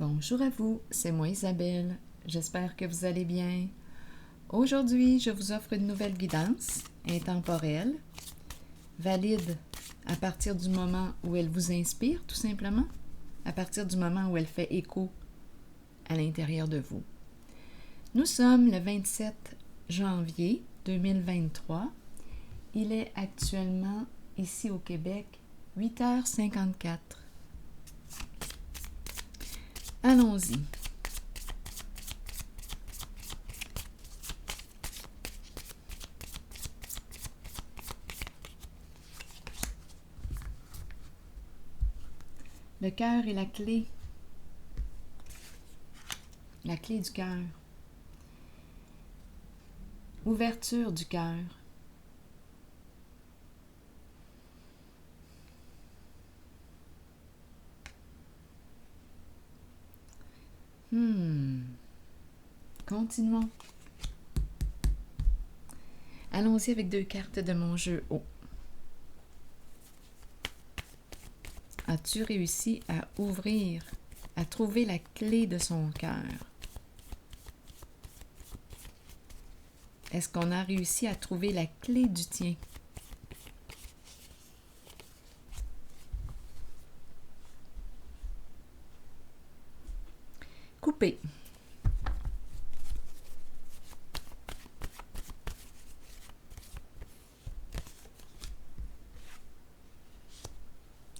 Bonjour à vous, c'est moi Isabelle. J'espère que vous allez bien. Aujourd'hui, je vous offre une nouvelle guidance intemporelle, valide à partir du moment où elle vous inspire, tout simplement, à partir du moment où elle fait écho à l'intérieur de vous. Nous sommes le 27 janvier 2023. Il est actuellement, ici au Québec, 8h54. Allons-y. Le cœur est la clé du cœur. Ouverture du cœur. Continuons. Allons-y avec 2 cartes de mon jeu haut. As-tu réussi à ouvrir, à trouver la clé de son cœur? Est-ce qu'on a réussi à trouver la clé du tien? Couper.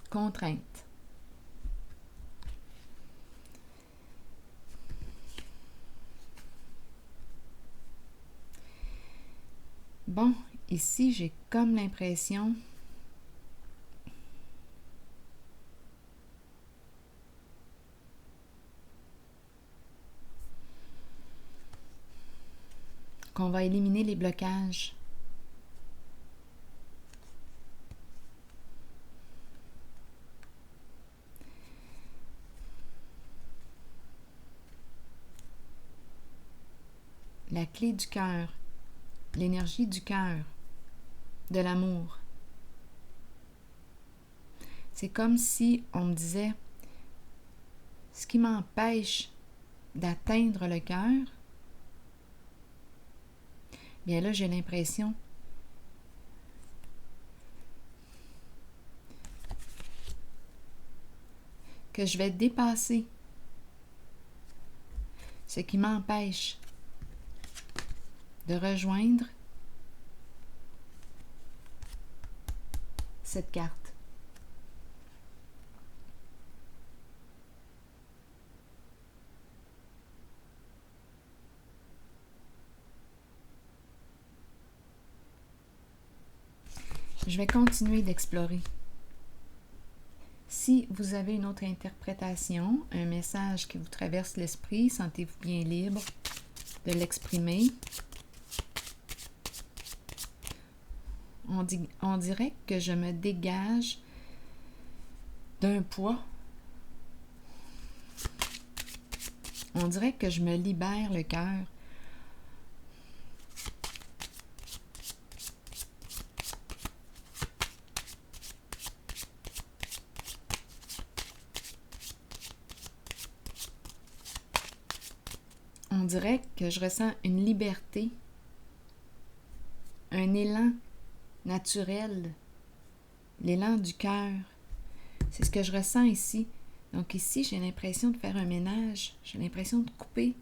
Contrainte. Bon, ici, j'ai comme l'impression qu'on va éliminer les blocages. La clé du cœur, l'énergie du cœur, de l'amour. C'est comme si on me disait, ce qui m'empêche d'atteindre le cœur, bien là, j'ai l'impression que je vais dépasser ce qui m'empêche de rejoindre cette carte. Je vais continuer d'explorer. Si vous avez une autre interprétation, un message qui vous traverse l'esprit, sentez-vous bien libre de l'exprimer. On dirait que je me dégage d'un poids. On dirait que je me libère le cœur. On dirait que je ressens une liberté, un élan naturel, l'élan du cœur. C'est ce que je ressens ici. Donc ici, j'ai l'impression de faire un ménage, j'ai l'impression de couper.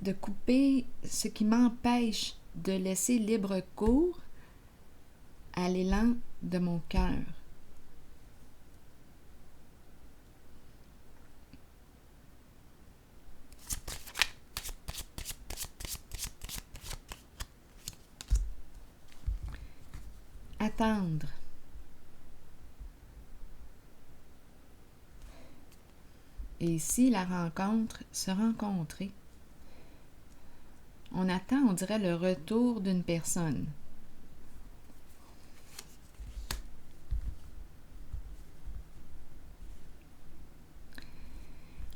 De couper ce qui m'empêche de laisser libre cours à l'élan de mon cœur. Attendre. Et ici, la rencontre, se rencontrer. On attend, on dirait, le retour d'une personne.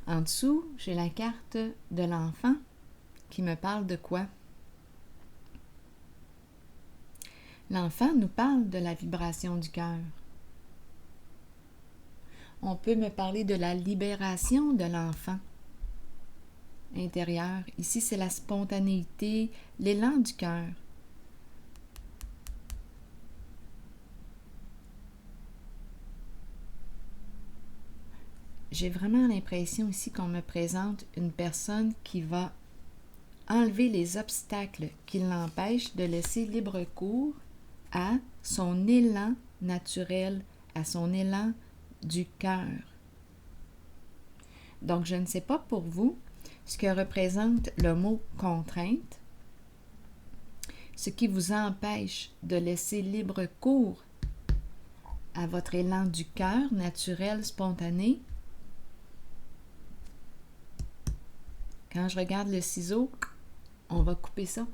En dessous, j'ai la carte de l'enfant qui me parle de quoi? L'enfant nous parle de la vibration du cœur. On peut me parler de la libération de l'enfant intérieur. Ici, c'est la spontanéité, l'élan du cœur. J'ai vraiment l'impression ici qu'on me présente une personne qui va enlever les obstacles qui l'empêchent de laisser libre cours à son élan naturel, à son élan du cœur. Donc, je ne sais pas pour vous ce que représente le mot contrainte, ce qui vous empêche de laisser libre cours à votre élan du cœur naturel, spontané. Quand je regarde le ciseau, on va couper ça.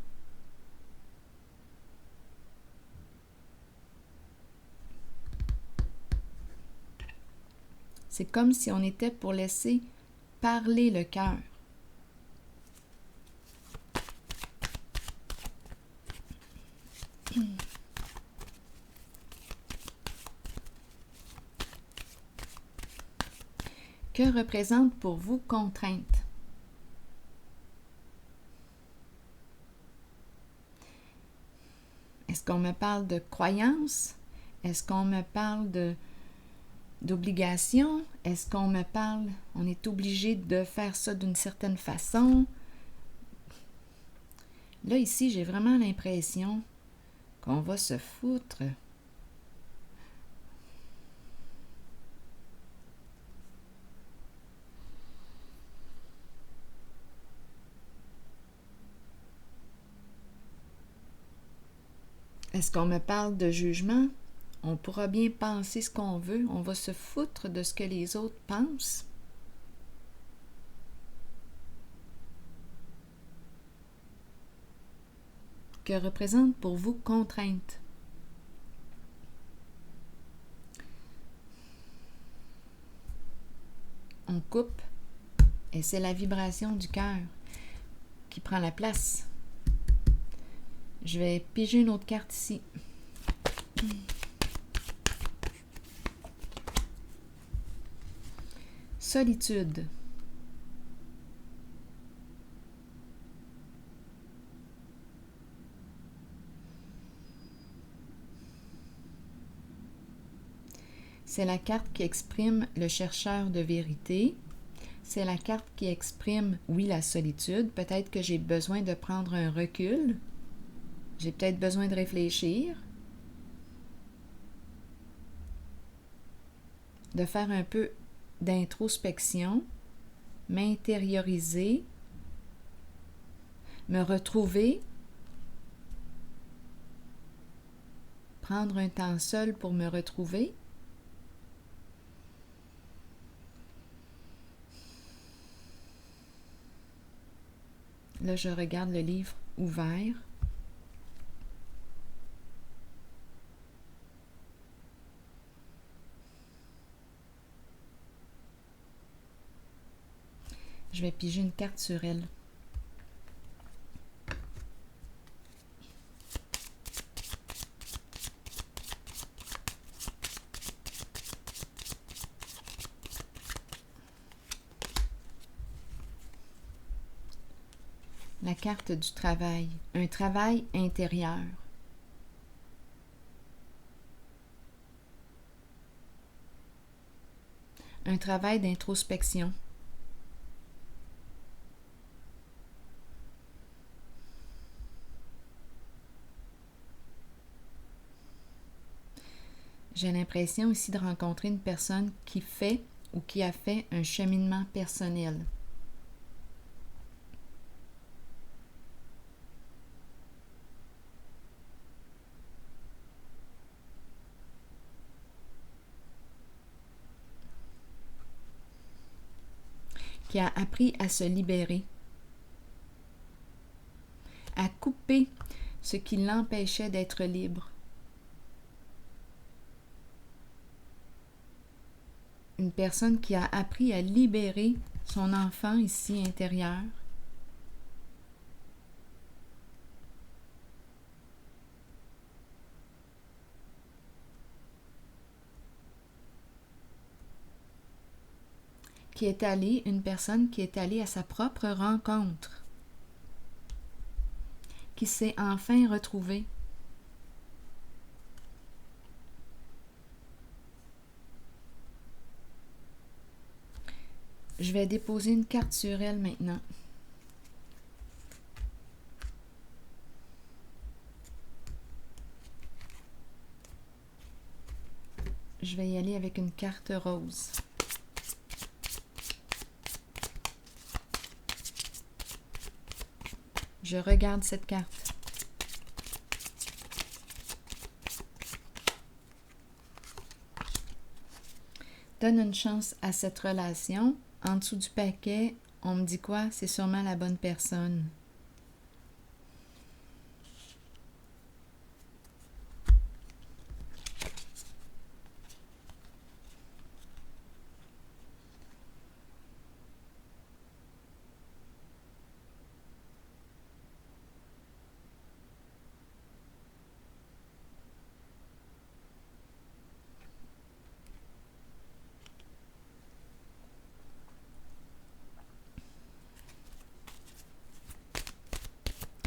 C'est comme si on était pour laisser parler le cœur. Que représente pour vous contrainte? Est-ce qu'on me parle de croyance? Est-ce qu'on me parle d'obligation? Est-ce qu'on me parle, on est obligé de faire ça d'une certaine façon? Là, ici, j'ai vraiment l'impression qu'on va se foutre. Est-ce qu'on me parle de jugement? On pourra bien penser ce qu'on veut, on va se foutre de ce que les autres pensent. Que représente pour vous contrainte? On coupe et c'est la vibration du cœur qui prend la place. Je vais piger une autre carte ici. Solitude. C'est la carte qui exprime le chercheur de vérité. C'est la carte qui exprime, oui, la solitude. Peut-être que j'ai besoin de prendre un recul. J'ai peut-être besoin de réfléchir. De faire un peu d'introspection, m'intérioriser, me retrouver, prendre un temps seul pour me retrouver. Là, je regarde le livre ouvert. Je vais piger une carte sur elle. La carte du travail, un travail intérieur. Un travail d'introspection. J'ai l'impression ici de rencontrer une personne qui fait ou qui a fait un cheminement personnel. Qui a appris à se libérer, à couper ce qui l'empêchait d'être libre. Une personne qui a appris à libérer son enfant ici intérieur. une personne qui est allée à sa propre rencontre, qui s'est enfin retrouvée. Je vais déposer une carte sur elle maintenant. Je vais y aller avec une carte rose. Je regarde cette carte. Donne une chance à cette relation. En dessous du paquet, on me dit quoi? C'est sûrement la bonne personne.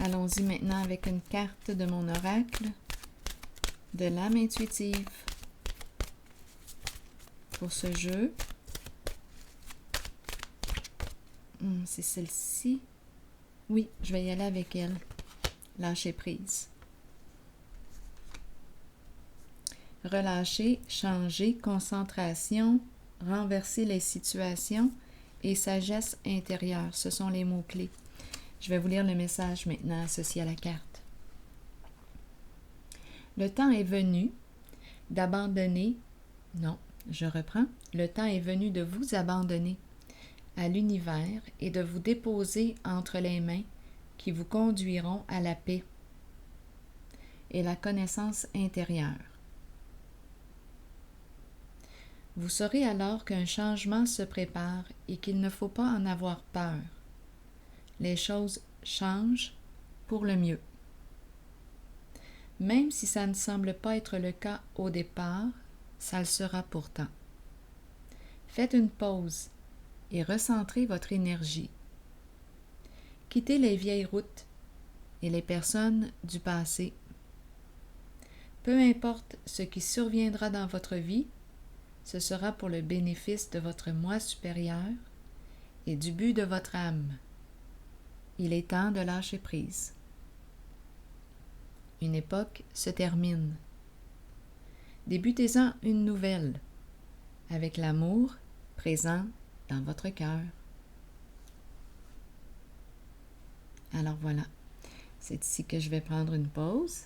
Allons-y maintenant avec une carte de mon oracle de l'âme intuitive pour ce jeu. C'est celle-ci. Oui, je vais y aller avec elle. Lâcher prise. Relâcher, changer, concentration, renverser les situations et sagesse intérieure. Ce sont les mots-clés. Je vais vous lire le message maintenant associé à la carte. Le temps est venu d'abandonner, non, je reprends, le temps est venu de vous abandonner à l'univers et de vous déposer entre les mains qui vous conduiront à la paix et la connaissance intérieure. Vous saurez alors qu'un changement se prépare et qu'il ne faut pas en avoir peur. Les choses changent pour le mieux. Même si ça ne semble pas être le cas au départ, ça le sera pourtant. Faites une pause et recentrez votre énergie. Quittez les vieilles routes et les personnes du passé. Peu importe ce qui surviendra dans votre vie, ce sera pour le bénéfice de votre moi supérieur et du but de votre âme. Il est temps de lâcher prise. Une époque se termine. Débutez-en une nouvelle, avec l'amour présent dans votre cœur. Alors voilà, c'est ici que je vais prendre une pause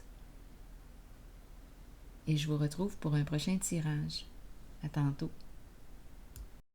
et je vous retrouve pour un prochain tirage. À tantôt.